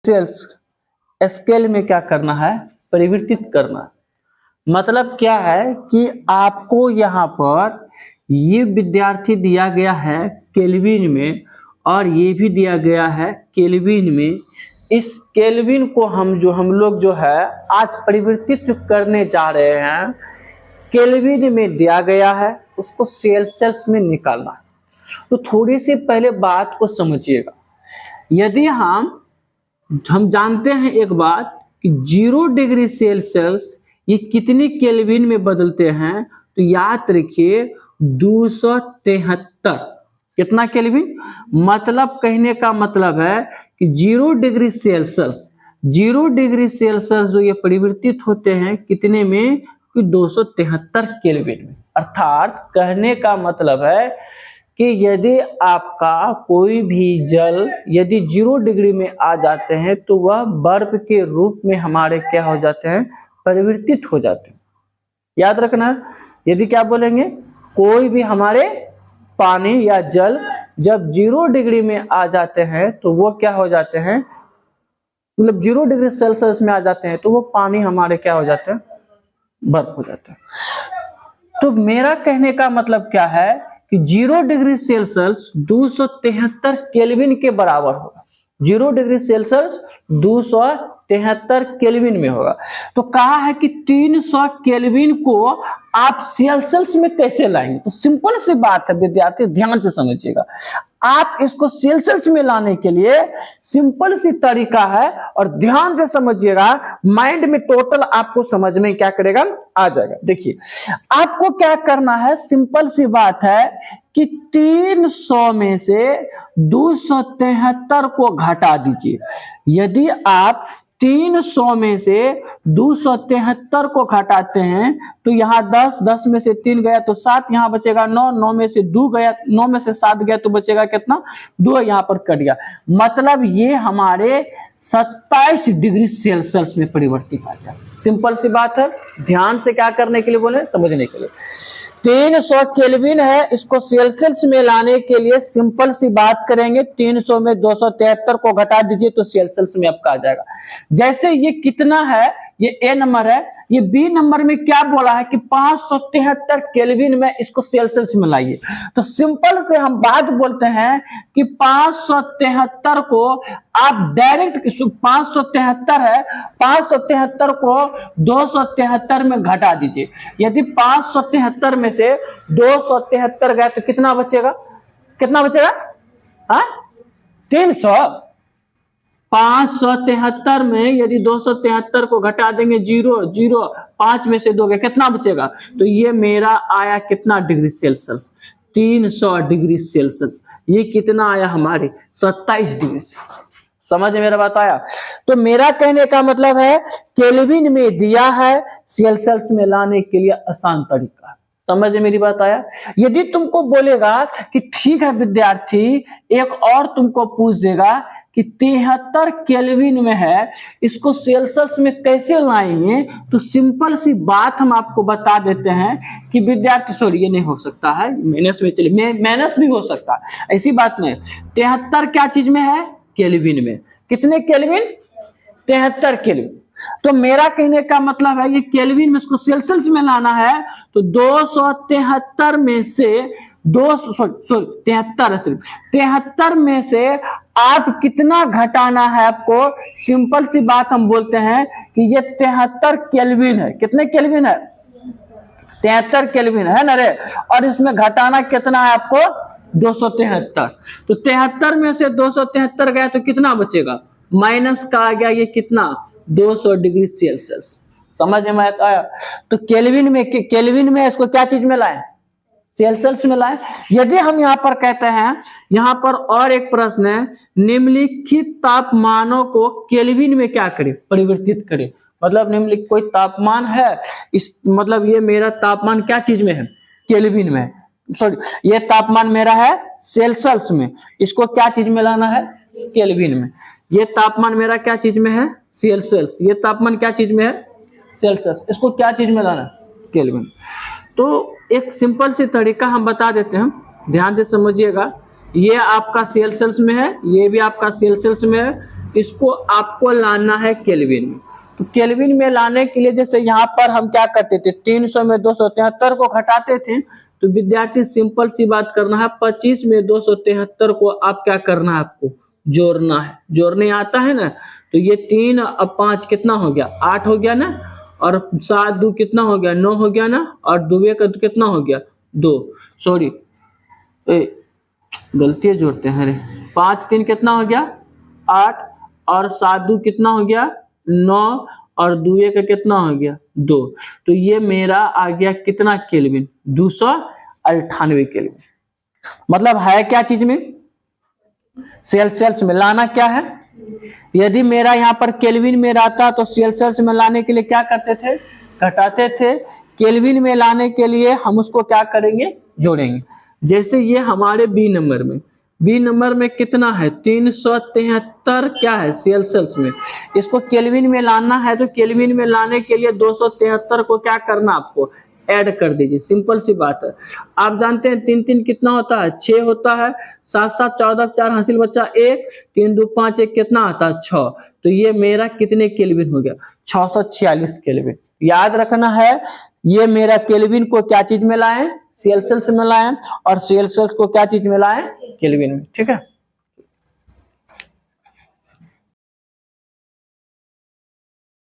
Sales scale में क्या करना है, परिवर्तित करना है। मतलब क्या है कि आपको यहाँ पर ये विद्यार्थी दिया गया है केल्विन में और ये भी दिया गया है केल्विन में। इस केल्विन को हम लोग जो है आज परिवर्तित करने जा रहे हैं। केल्विन में दिया गया है, उसको सेल्सियस में निकालना है। तो थोड़ी सी पहले बात को समझिएगा। यदि हम जानते हैं एक बात कि 0 डिग्री सेल्सियस ये कितनी केल्विन में बदलते हैं, तो याद रखिए 273। कितना केल्विन? मतलब कहने का मतलब है कि 0 डिग्री सेल्सियस जो ये परिवर्तित होते हैं कितने में, कि 273 केल्विन में। अर्थात कहने का मतलब है कि यदि आपका कोई भी जल यदि 0 डिग्री में आ जाते हैं तो वह बर्फ के रूप में हमारे क्या हो जाते हैं, परिवर्तित हो जाते हैं। याद रखना, यदि क्या बोलेंगे, कोई भी हमारे पानी या जल जब 0 डिग्री में आ जाते हैं तो वो क्या हो जाते हैं, मतलब 0 डिग्री सेल्सियस में आ जाते हैं तो वो पानी हमारे क्या हो जाते हैं, बर्फ हो जाते हैं। तो मेरा कहने का मतलब क्या है कि 0 डिग्री सेल्सियस 273 केल्विन के बराबर होगा। 0 डिग्री सेल्सियस 273 केल्विन में होगा। तो कहा है कि 300 केल्विन को आप सेल्सियस में कैसे लाएंगे। तो सिंपल सी बात है विद्यार्थी, ध्यान से समझिएगा। आप इसको सेल्सियस में लाने के लिए सिंपल सी तरीका है और ध्यान से समझिएगा, माइंड में टोटल आपको समझ में क्या करेगा, आ जाएगा। देखिए आपको क्या करना है, सिंपल सी बात है कि 300 में से 273 को घटा दीजिए। यदि आप 300 में से 273 को घटाते हैं तो यहाँ 10 में से 3 गया तो 7, यहाँ बचेगा 9 में से 2 गया, 9 में से 7 गया तो बचेगा कितना, 2 यहाँ पर कट गया। मतलब ये हमारे 27 डिग्री सेल्सियस में परिवर्तित आ जाए। सिंपल सी बात है, ध्यान से क्या करने के लिए बोले, समझने के लिए। 300 केल्विन है, इसको सेल्सियस में लाने के लिए सिंपल सी बात करेंगे, 300 में 273 को घटा दीजिए तो सेल्सियस में आपका आ जाएगा। जैसे ये कितना है, ये ए नंबर है, ये बी नंबर में क्या बोला है कि 573 केल्विन में इसको सेल्सियस में लाइए। तो सिंपल से हम बात बोलते हैं कि 573 को आप डायरेक्ट 573 है, 573 को 273 में घटा दीजिए। यदि 573 में से 273 गए तो कितना बचेगा, कितना बचेगा, 300। 573 में यदि 273 को घटा देंगे 0 5 में से 2 गए, कितना बचेगा, तो ये मेरा आया कितना डिग्री सेल्सियस, 300 डिग्री सेल्सियस। ये कितना आया हमारे 27 डिग्री सेल्सियस। समझ में मेरा बात आया। तो मेरा कहने का मतलब है केल्विन में दिया है, सेल्सियस में लाने के लिए आसान तरीका। समझ में मेरी बात आया। यदि तुमको बोलेगा कि ठीक है विद्यार्थी, एक और तुमको पूछ देगा कि 73 केल्विन में है, इसको सेल्सियस में कैसे लाएंगे, तो सिंपल सी बात हम आपको बता देते हैं कि विद्यार्थी, सॉरी ये नहीं हो सकता है, माइनस में चलिए, माइनस भी हो सकता है, ऐसी बात नहीं। 73 क्या चीज में है, केल्विन में। कितने केल्विन, 73 केल्विन। तो मेरा कहने का मतलब है ये केल्विन में इसको सेल्सियस में लाना है तो 273 में से 73 में से आप कितना घटाना है आपको। सिंपल सी बात हम बोलते हैं कि ये 73 केल्विन है। कितने केल्विन है, 73 केल्विन है ना रे। और इसमें घटाना कितना है आपको, 273। तो 73 में से 273 गया तो कितना बचेगा, माइनस का आ गया, ये कितना 200 डिग्री सेल्सियस। समझ में आया। तो केल्विन में इसको क्या चीज में लाएं, सेल्सियस में लाएं। यदि हम यहाँ पर कहते हैं, यहाँ पर और एक प्रश्न है, निम्नलिखित तापमानों को केल्विन में क्या करें, परिवर्तित करें। मतलब निम्नलिखित कोई तापमान है, इस मतलब ये मेरा तापमान क्या चीज में है, केल्विन में। सॉरी, ये तापमान मेरा है सेल्सियस में, इसको क्या चीज में लाना है, केल्विन में। ये तापमान मेरा क्या चीज में है, सेल्सियस। ये तापमान क्या चीज में है, सेल्सियस। इसको क्या चीज में लाना है, केल्विन। तो एक सिंपल सी तरीका हम बता देते हैं, ध्यान से समझिएगा। ये आपका सेल्सियस में है, ये भी आपका सेल्सियस में है, इसको आपको लाना है केल्विन में। तो केल्विन में लाने के लिए जैसे यहाँ पर हम क्या करते थे, 300 में 273 को घटाते थे, तो विद्यार्थी सिंपल सी बात करना है, 25 में 273 को आप क्या करना है, आपको जोड़ना है। जोड़ने आता है ना, तो ये 3 और 5 कितना हो गया, 8 हो गया ना, और 7 2 कितना हो गया, 9 हो गया ना, और 2 का कितना हो गया, 2, सॉरी गलती जोड़ते हैं, अरे 5 3 कितना हो गया, 8, और 7 2 कितना हो गया, 9, और 2 का कितना हो गया, 2। तो ये मेरा आ गया कितना केल्विन, 298 केल्विन। मतलब है क्या चीज में, सेल्सियस में। लाना क्या है, यदि मेरा यहाँ पर केल्विन में रहता तो सेल्सियस में लाने के लिए क्या करते थे, घटाते थे। केल्विन में लाने के लिए हम उसको क्या करेंगे, जोड़ेंगे। जैसे ये हमारे बी नंबर में कितना है, 373 क्या है सेल्सियस में। इसको केल्विन में लाना है, तो केल्विन में लाने के लिए 273 को क्या करना, आपको ऐड कर दीजिए। सिंपल सी बात है। आप जानते हैं 3 3 कितना होता है, 6 होता है, 7 7 14 4 हासिल बच्चा 1, 3 2 5 1 कितना आता है, 6। तो ये मेरा कितने केल्विन हो गया, 646 केल्विन। याद रखना है, ये मेरा केल्विन को क्या चीज में लाएं, सेल्सियस में लाएं, और सेल्सियस को क्या चीज में लाएं, केल्विन में। ठीक है।